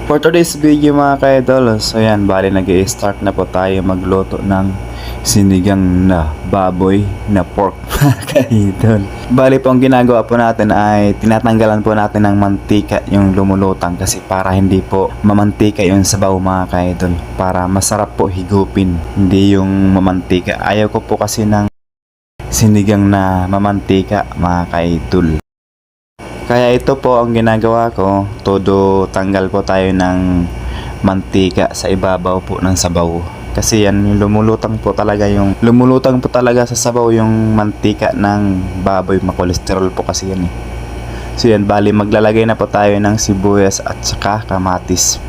For today's video mga ka-idol, so yan, bali nag-i-start na po tayo magluto ng sinigang na baboy na pork mga ka-idol. Bali po ang ginagawa po natin ay tinatanggalan po natin ng mantika yung lumulutang kasi para hindi po mamantika yung sabaw mga ka-idol. Para masarap po higupin, hindi yung mamantika. Ayaw ko po kasi ng sinigang na mamantika mga ka-idol. Kaya ito po ang ginagawa ko, todo tanggal po tayo ng mantika sa ibabaw po ng sabaw. Kasi yan, lumulutang po talaga sa sabaw yung mantika ng baboy, makolesterol po kasi yan eh. So yan, bali maglalagay na po tayo ng sibuyas at saka kamatis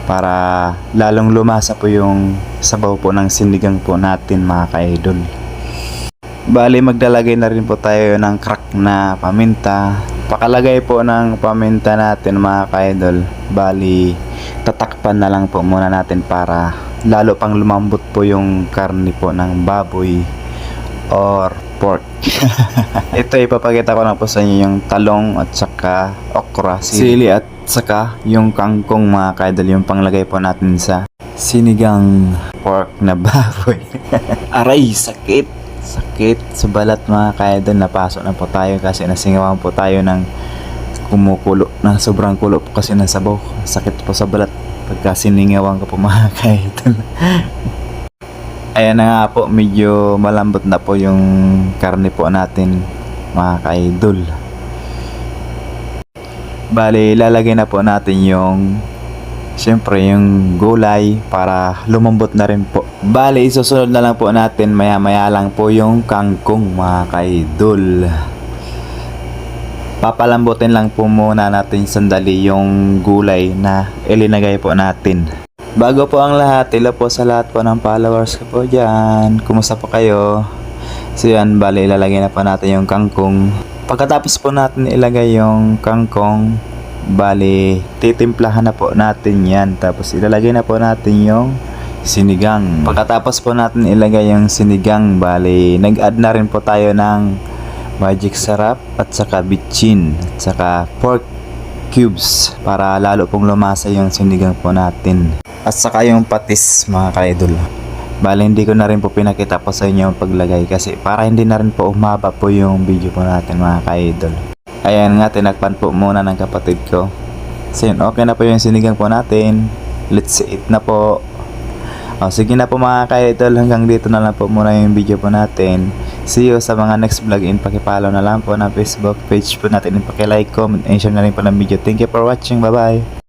para lalong lumasa po yung sabaw po ng sinigang po natin mga ka-idol. Bali maglalagay na rin po tayo ng crack na paminta. Pakalagay po ng paminta natin mga ka-idol, bali tatakpan na lang po muna natin para lalo pang lumambot po yung karne po ng baboy or pork. Ito ipapakita ko na po sa inyo yung talong at saka okra, sili at saka yung kangkong mga ka-idol, yung panglagay po natin sa sinigang pork na baboy. Aray, sakit sa balat mga ka-idol. Napasok na po tayo kasi nasingawan po tayo ng kumukulo na sobrang kulo po kasi ng sabaw. Sakit po sa balat pagka siningawan ko po mga ka-idol. Ayan na nga po, medyo malambot na po yung karne po natin mga ka-idol. Bali lalagay na po natin yung siyempre yung gulay para lumambot na rin po. Bali isusunod na lang po natin maya maya lang po yung kangkong mga ka-idol. Papalambutin lang po muna natin sandali yung gulay na ilinagay po natin. Bago po ang lahat, hello po sa lahat po ng followers ko po dyan. Kumusta po kayo? So yan, bali ilalagay na po natin yung kangkong. Pagkatapos po natin ilagay yung kangkong, bali titimplahan na po natin yan, tapos ilalagay na po natin yung sinigang. Pagkatapos po natin ilagay yung sinigang, bali nag-add na rin po tayo ng magic sarap at saka bitchin at saka pork cubes para lalo pong lumasa yung sinigang po natin, at saka yung patis mga ka-idol. Bali hindi ko na rin po pinakita po sa inyo yung paglagay kasi para hindi na rin po umaba po yung video po natin mga ka-idol. Ayan nga, tinakpan po muna ng kapatid ko. So yun, okay na po yung sinigang po natin. Let's eat na po. Sige na po mga ka-idol, hanggang dito na lang po muna yung video po natin. See you sa mga next vlog. Pakipollow na lang po ng Facebook page po natin. Pakilike, comment, and share na rin po ng video. Thank you for watching. Bye bye.